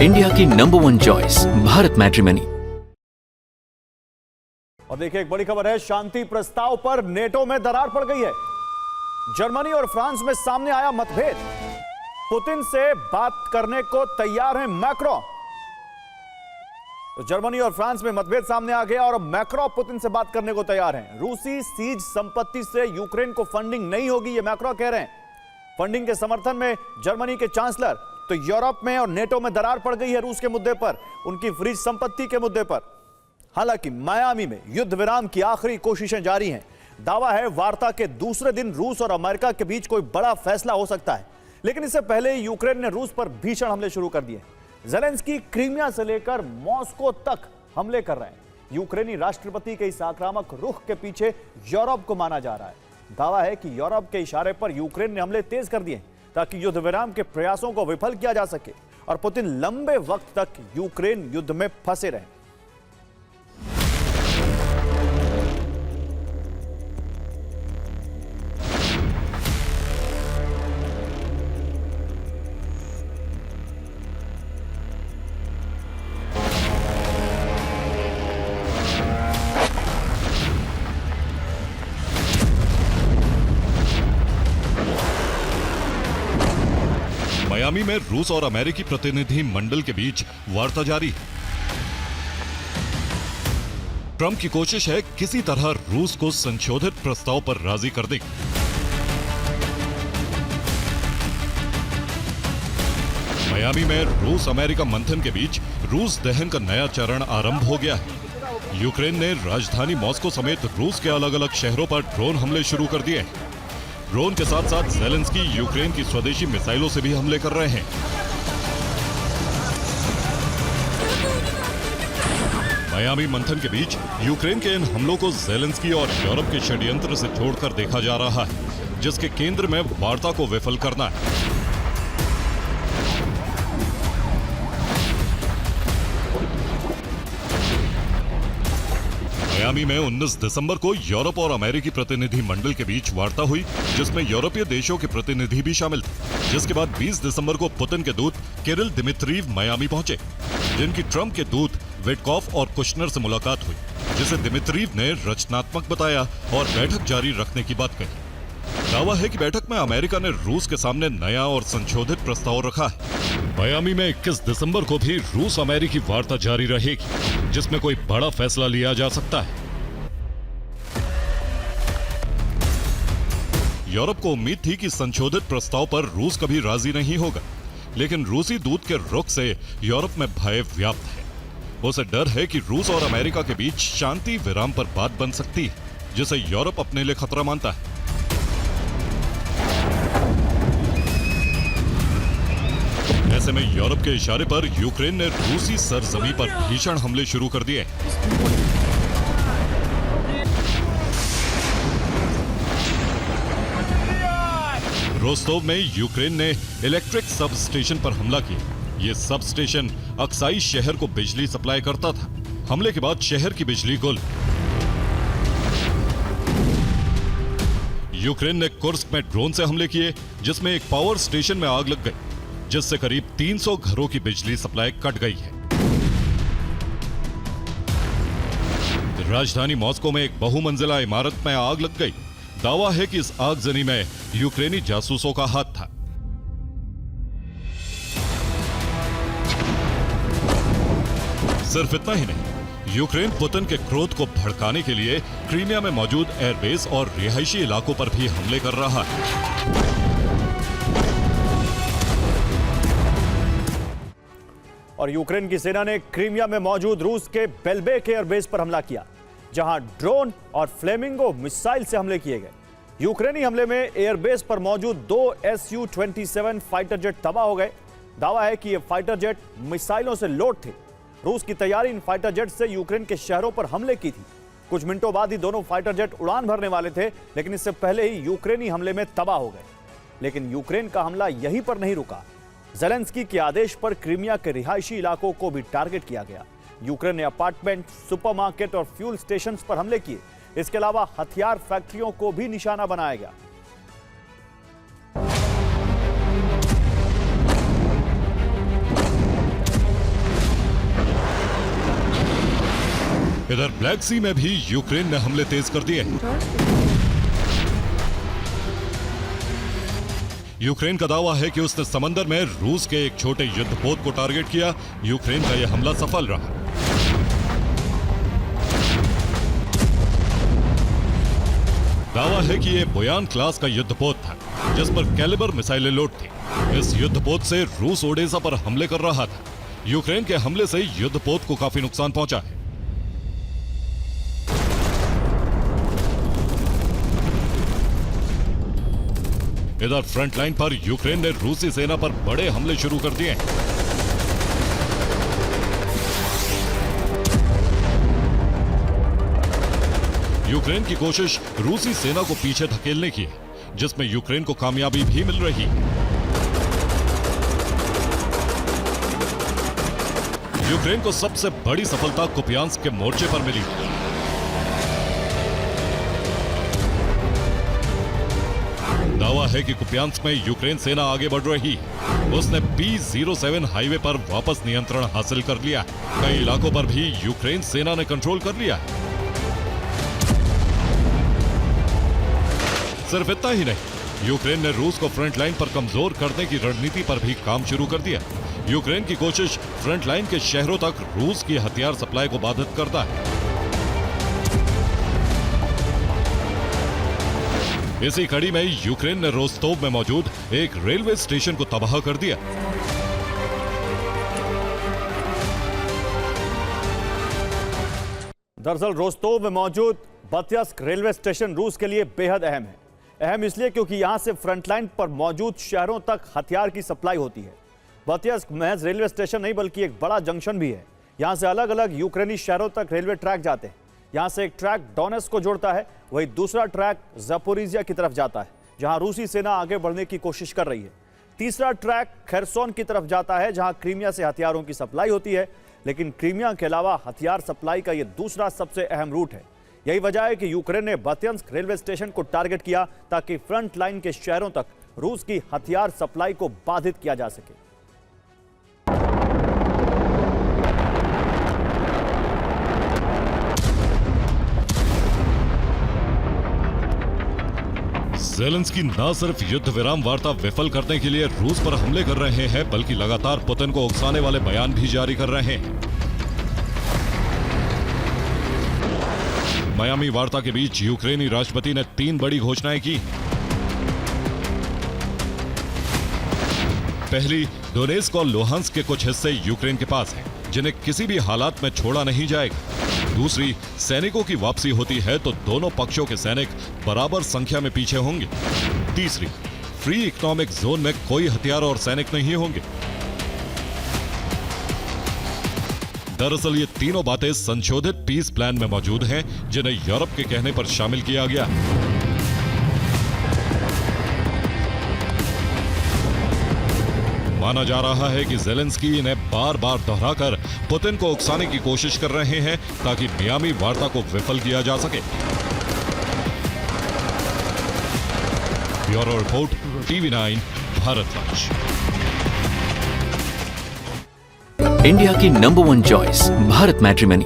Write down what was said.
India की #1 choice Bharat matrimony. और देखिए एक बड़ी खबर है, शांति प्रस्ताव पर नेटो में दरार पड़ गई है। जर्मनी और फ्रांस में सामने आया मतभेद। पुतिन से बात करने को तैयार हैं मैक्रो। तो जर्मनी और फ्रांस में मतभेद सामने आ गया और मैक्रो पुतिन से बात करने को तैयार हैं। रूसी सीज संपत्ति से यूक्रेन को फंडिंग नहीं होगी, ये मैक्रो कह रहे हैं। फंडिंग के समर्थन में जर्मनी के चांसलर। तो यूरोप में और नेटो में दरार पड़ गई है रूस के मुद्दे पर, उनकी फ्रीज संपत्ति के मुद्दे पर। हालांकि मायामी में युद्ध विराम की आखिरी कोशिशें जारी हैं। दावा है वार्ता के दूसरे दिन रूस और अमेरिका के बीच कोई बड़ा फैसला हो सकता है, लेकिन इससे पहले यूक्रेन ने रूस पर भीषण हमले शुरू कर दिए। ज़ेलेंस्की क्रीमिया से लेकर मॉस्को तक हमले कर रहे हैं। यूक्रेनी राष्ट्रपति के इस आक्रामक रुख के पीछे यूरोप को माना जा रहा है। दावा है कि यूरोप के इशारे पर यूक्रेन ने हमले तेज कर दिए ताकि युद्ध विराम के प्रयासों को विफल किया जा सके और पुतिन लंबे वक्त तक यूक्रेन युद्ध में फंसे रहे। मियामी में रूस और अमेरिकी प्रतिनिधि मंडल के बीच वार्ता जारी है। ट्रंप की कोशिश है किसी तरह रूस को संशोधित प्रस्ताव पर राजी कर दे। मियामी में रूस अमेरिका मंथन के बीच रूस दहन का नया चरण आरंभ हो गया है। यूक्रेन ने राजधानी मॉस्को समेत रूस के अलग अलग शहरों पर ड्रोन हमले शुरू कर दिए हैं। ड्रोन के साथ साथ ज़ेलेंस्की यूक्रेन की स्वदेशी मिसाइलों से भी हमले कर रहे हैं। मियामी मंथन के बीच यूक्रेन के इन हमलों को ज़ेलेंस्की और यूरोप के षड्यंत्र से जोड़कर देखा जा रहा है, जिसके केंद्र में वार्ता को विफल करना है। मियामी में 19 दिसंबर को यूरोप और अमेरिकी प्रतिनिधि मंडल के बीच वार्ता हुई, जिसमें यूरोपीय देशों के प्रतिनिधि भी शामिल थे। जिसके बाद 20 दिसंबर को पुतिन के दूत किरिल दिमित्रीव मियामी पहुंचे, जिनकी ट्रंप के दूत विटकॉफ और कुशनर से मुलाकात हुई, जिसे दिमित्रीव ने रचनात्मक बताया और बैठक जारी रखने की बात कही। दावा है कि बैठक में अमेरिका ने रूस के सामने नया और संशोधित प्रस्ताव रखा है। मियामी में 21 दिसंबर को भी रूस अमेरिकी वार्ता जारी रहेगी, जिसमें कोई बड़ा फैसला लिया जा सकता है। यूरोप को उम्मीद थी कि संशोधित प्रस्ताव पर रूस कभी राजी नहीं होगा, लेकिन रूसी दूत के रुख से यूरोप में भय व्याप्त है। उसे डर है कि रूस और अमेरिका के बीच शांति विराम पर बात बन सकती है, जिसे यूरोप अपने लिए खतरा मानता है। ऐसे में यूरोप के इशारे पर यूक्रेन ने रूसी सरजमी पर भीषण हमले शुरू कर दिए। रोस्टोव में यूक्रेन ने इलेक्ट्रिक सब स्टेशन पर हमला किया। ये सब स्टेशन अक्साई शहर को बिजली सप्लाई करता था। हमले के बाद शहर की बिजली गुल। यूक्रेन ने कुर्स्क में ड्रोन से हमले किए, जिसमें एक पावर स्टेशन में आग लग गई, जिससे करीब 300 घरों की बिजली सप्लाई कट गई है। राजधानी मॉस्को में एक बहुमंजिला इमारत में आग लग गई। दावा है कि इस आगजनी में यूक्रेनी जासूसों का हाथ था। सिर्फ इतना ही नहीं, यूक्रेन पुतिन के क्रोध को भड़काने के लिए क्रीमिया में मौजूद एयरबेस और रिहायशी इलाकों पर भी हमले कर रहा है। और यूक्रेन की सेना ने क्रीमिया में मौजूद रूस के बेलबेक एयरबेस पर हमला किया, जहां ड्रोन और फ्लेमिंगो मिसाइल से हमले किए गए। यूक्रेनी हमले में एयरबेस पर मौजूद 2 Su-27 फाइटर जेट तबाह हो गए। दावा है कि ये फाइटर जेट मिसाइलों से लोड थे। रूस की तैयारी इन फाइटर जेट से यूक्रेन के शहरों पर हमले की थी। कुछ मिनटों बाद ही दोनों फाइटर जेट उड़ान भरने वाले थे, लेकिन इससे पहले ही यूक्रेनी हमले में तबाह हो गए। लेकिन यूक्रेन का हमला यहीं पर नहीं रुका। ज़ेलेंस्की के आदेश पर क्रीमिया के रिहायशी इलाकों को भी टारगेट किया गया। यूक्रेन ने अपार्टमेंट, सुपरमार्केट और फ्यूल स्टेशंस पर हमले किए। इसके अलावा हथियार फैक्ट्रियों को भी निशाना बनाया गया। इधर ब्लैक सी में भी यूक्रेन ने हमले तेज कर दिए हैं। यूक्रेन का दावा है कि उसने समंदर में रूस के एक छोटे युद्धपोत को टारगेट किया। यूक्रेन का यह हमला सफल रहा। दावा है कि यह बोयान क्लास का युद्धपोत था, जिस पर कैलिबर मिसाइलें लोड थी। इस युद्धपोत से रूस ओडेसा पर हमले कर रहा था। यूक्रेन के हमले से युद्धपोत को काफी नुकसान पहुंचा है। इधर फ्रंट लाइन पर यूक्रेन ने रूसी सेना पर बड़े हमले शुरू कर दिए हैं। यूक्रेन की कोशिश रूसी सेना को पीछे धकेलने की है, जिसमें यूक्रेन को कामयाबी भी मिल रही है। यूक्रेन को सबसे बड़ी सफलता कुपियांस्क के मोर्चे पर मिली। दावा है कि कुपियांस्क में यूक्रेन सेना आगे बढ़ रही है। उसने P-07 हाईवे पर वापस नियंत्रण हासिल कर लिया। कई इलाकों पर भी यूक्रेन सेना ने कंट्रोल कर लिया। सिर्फ इतना ही नहीं, यूक्रेन ने रूस को फ्रंट लाइन पर कमजोर करने की रणनीति पर भी काम शुरू कर दिया। यूक्रेन की कोशिश फ्रंट लाइन के शहरों तक रूस की हथियार सप्लाई को बाधित करता है। इसी कड़ी में यूक्रेन ने रोस्तोव में मौजूद एक रेलवे स्टेशन को तबाह कर दिया। दरअसल रोस्तोव में मौजूद बत्यस्क रेलवे स्टेशन रूस के लिए बेहद अहम है। अहम इसलिए क्योंकि यहां से फ्रंटलाइन पर मौजूद शहरों तक हथियार की सप्लाई होती है। बत्यस्क महज रेलवे स्टेशन नहीं बल्कि एक बड़ा जंक्शन भी है। यहां से अलग अलग यूक्रेनी शहरों तक रेलवे ट्रैक जाते हैं। यहां से एक ट्रैक डोनेट्स्क को जोड़ता है, वही दूसरा ट्रैक ज़पोरिजिया की तरफ जाता है, जहां रूसी सेना आगे बढ़ने की कोशिश कर रही है। तीसरा ट्रैक खेरसोन की तरफ जाता है, जहां क्रीमिया से हथियारों की सप्लाई होती है। लेकिन क्रीमिया के अलावा हथियार सप्लाई का यह दूसरा सबसे अहम रूट है। यही वजह है कि यूक्रेन ने बत्यंस्क रेलवे स्टेशन को टारगेट किया, ताकि फ्रंट लाइन के शहरों तक रूस की हथियार सप्लाई को बाधित किया जा सके। ज़ेलेंस्की न सिर्फ युद्ध विराम वार्ता विफल करने के लिए रूस पर हमले कर रहे हैं, बल्कि लगातार पुतिन को उकसाने वाले बयान भी जारी कर रहे हैं। मियामी वार्ता के बीच यूक्रेनी राष्ट्रपति ने 3 बड़ी घोषणाएं की। पहली, डोनेट्स्क और लुहांस्क के कुछ हिस्से यूक्रेन के पास हैं, जिन्हें किसी भी हालात में छोड़ा नहीं जाएगा। दूसरी, सैनिकों की वापसी होती है तो दोनों पक्षों के सैनिक बराबर संख्या में पीछे होंगे। तीसरी, फ्री इकोनॉमिक जोन में कोई हथियार और सैनिक नहीं होंगे। दरअसल ये तीनों बातें संशोधित पीस प्लान में मौजूद हैं, जिन्हें यूरोप के कहने पर शामिल किया गया। माना जा रहा है कि ज़ेलेंस्की इन्हें बार बार दोहराकर पुतिन को उकसाने की कोशिश कर रहे हैं, ताकि मियामी वार्ता को विफल किया जा सके। Bureau report, TV9 Bharatvarsh. India की नंबर 1 चॉइस भारत मैट्रिमनी।